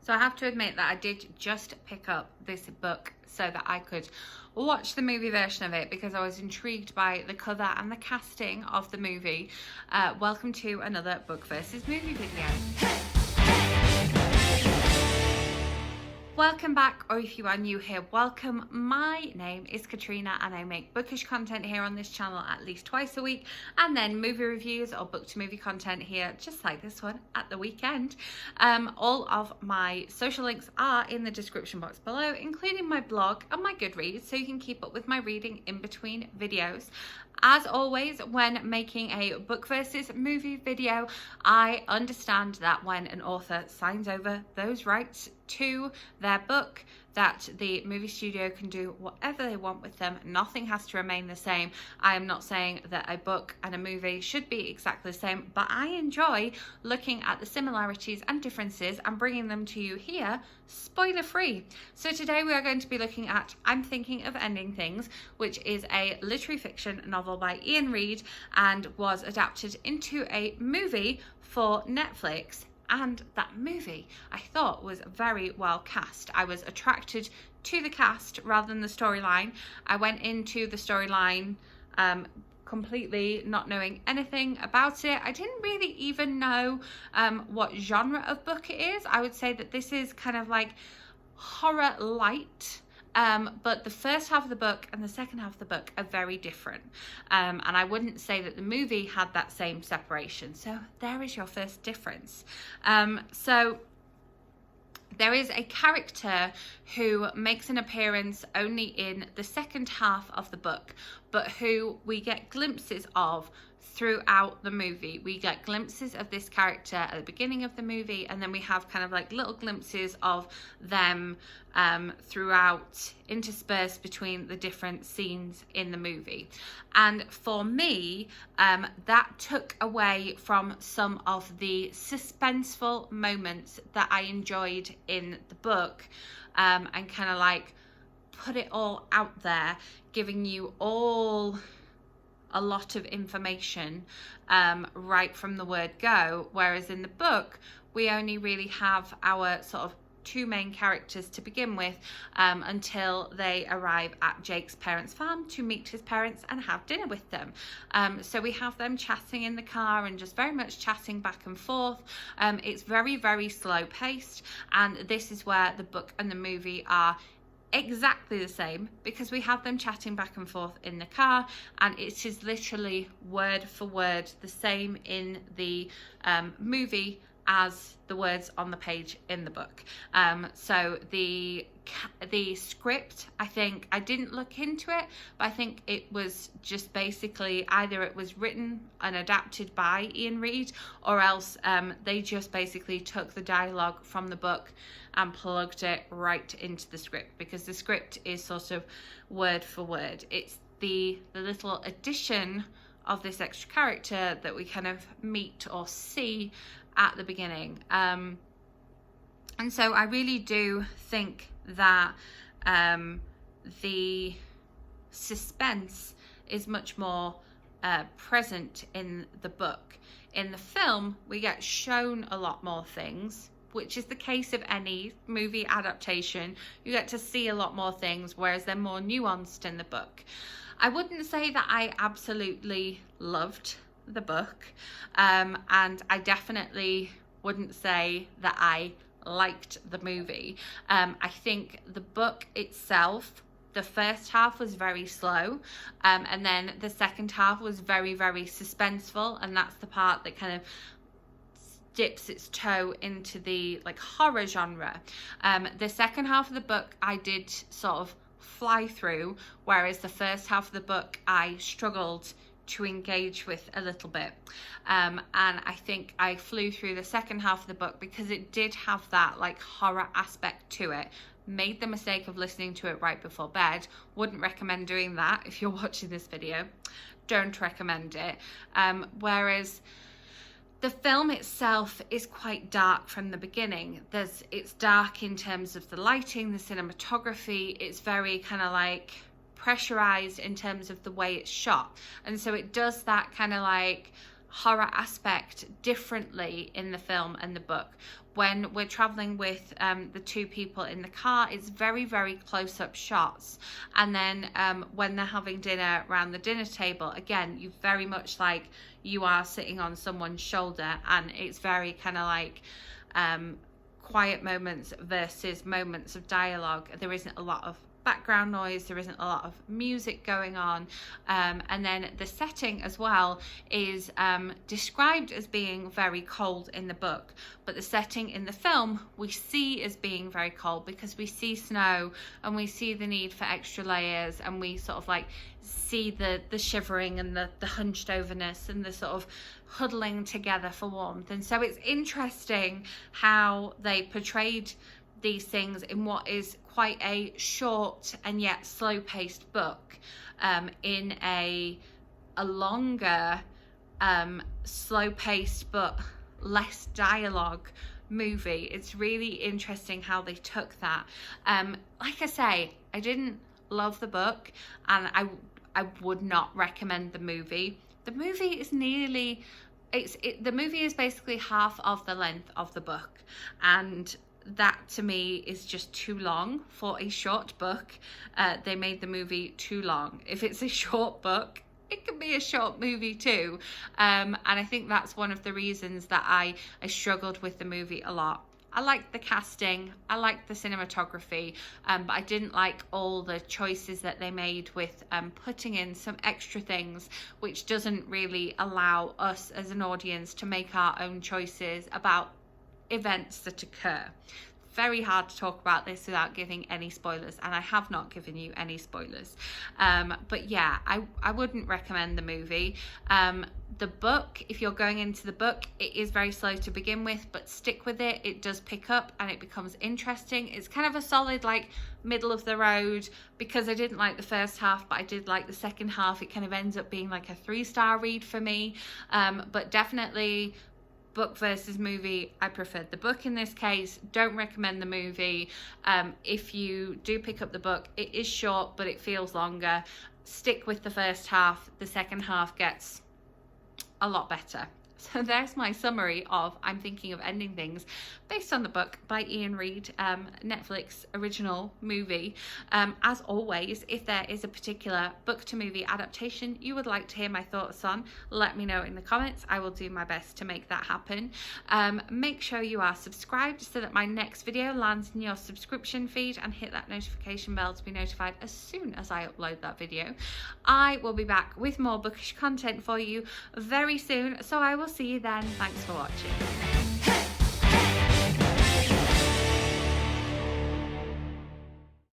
So I have to admit that I did just pick up this book so that I could watch the movie version of it because I was intrigued by the cover and the casting of the movie. Welcome to another book versus movie video. Welcome back, or if you are new here, welcome. My name is Katrina and I make bookish content here on this channel at least twice a week, and then movie reviews or book to movie content here, just like this one, at the weekend. All of my social links are in the description box below, including my blog and my Goodreads, so you can keep up with my reading in between videos. As always, when making a book versus movie video, I understand that when an author signs over those rights to their book, that the movie studio can do whatever they want with them. Nothing has to remain the same. I am not saying that a book and a movie should be exactly the same, but I enjoy looking at the similarities and differences and bringing them to you here, spoiler free. So today we are going to be looking at I'm Thinking of Ending Things, which is a literary fiction novel by Iain Reid and was adapted into a movie for Netflix. And that movie I thought was very well cast. I was attracted to the cast rather than the storyline. I went into the storyline completely not knowing anything about it. I didn't really even know what genre of book it is. I would say that this is kind of like horror light. But the first half of the book and the second half of the book are very different. And I wouldn't say that the movie had that same separation. So there is your first difference. So there is a character who makes an appearance only in the second half of the book, but who we get glimpses of throughout the movie. We get glimpses of this character at the beginning of the movie, and then we have kind of like little glimpses of them throughout, interspersed between the different scenes in the movie. And for me, that took away from some of the suspenseful moments that I enjoyed in the book, and kind of like put it all out there, giving you all a lot of information right from the word go, whereas in the book we only really have our sort of two main characters to begin with until they arrive at Jake's parents' farm to meet his parents and have dinner with them. So we have them chatting in the car and just very much chatting back and forth. It's very, very slow paced, and this is where the book and the movie are exactly the same, because we have them chatting back and forth in the car, and it is literally word for word the same in the movie as the words on the page in the book. So the script, I think, I didn't look into it, but I think it was just basically either it was written and adapted by Iain Reid, or else they just basically took the dialogue from the book and plugged it right into the script, because the script is sort of word for word. It's the little addition of this extra character that we kind of meet or see at the beginning. And so I really do think that the suspense is much more present in the book. In the film, we get shown a lot more things, which is the case of any movie adaptation. You get to see a lot more things, whereas they're more nuanced in the book. I wouldn't say that I absolutely loved the book, and I definitely wouldn't say that I liked the movie. I think the book itself, the first half was very slow, and then the second half was very, very suspenseful, and that's the part that kind of dips its toe into the like horror genre. The second half of the book I did sort of fly through, whereas the first half of the book I struggled to engage with a little bit, and I think I flew through the second half of the book because it did have that like horror aspect to it. Made the mistake of listening to it right before bed. Wouldn't recommend doing that if you're watching this video. Don't recommend it. Whereas the film itself is quite dark from the beginning. It's dark in terms of the lighting, the cinematography. It's very kind of like pressurized in terms of the way it's shot, and so it does that kind of like horror aspect differently in the film and the book. when we're traveling with the two people in the car, it's very, very close-up shots. And then when they're having dinner around the dinner table, again, you very much like you are sitting on someone's shoulder, and it's very kind of like quiet moments versus moments of dialogue. There isn't a lot of background noise, there isn't a lot of music going on, and then the setting as well is described as being very cold in the book, but the setting in the film we see as being very cold because we see snow and we see the need for extra layers, and we sort of like see the shivering and the hunched overness and the sort of huddling together for warmth. And so it's interesting how they portrayed these things in what is quite a short and yet slow-paced book, in a longer slow-paced but less dialogue movie. It's really interesting how they took that. Like I say, I didn't love the book, and I would not recommend the movie. The movie is nearly the movie is basically half of the length of the book, and that to me is just too long for a short book. They made the movie too long. If it's a short book, it can be a short movie too. And I think that's one of the reasons that I struggled with the movie a lot. I liked the casting, I liked the cinematography, but I didn't like all the choices that they made with putting in some extra things, which doesn't really allow us as an audience to make our own choices about events that occur. Very hard to talk about this without giving any spoilers, and I have not given you any spoilers. But yeah, I wouldn't recommend the movie. The book, if you're going into the book, it is very slow to begin with, but stick with it. It does pick up and it becomes interesting. It's kind of a solid like middle of the road, because I didn't like the first half, but I did like the second half. It kind of ends up being like a 3-star read for me. But definitely book versus movie, I preferred the book in this case. Don't recommend the movie. If you do pick up the book, it is short, but it feels longer. Stick with the first half. The second half gets a lot better. So there's my summary of I'm Thinking of Ending Things, based on the book by Iain Reid, Netflix original movie. As always, if there is a particular book to movie adaptation you would like to hear my thoughts on, let me know in the comments. I will do my best to make that happen. Make sure you are subscribed so that my next video lands in your subscription feed, and hit that notification bell to be notified as soon as I upload that video. I will be back with more bookish content for you very soon, so I will see you then. Thanks for watching.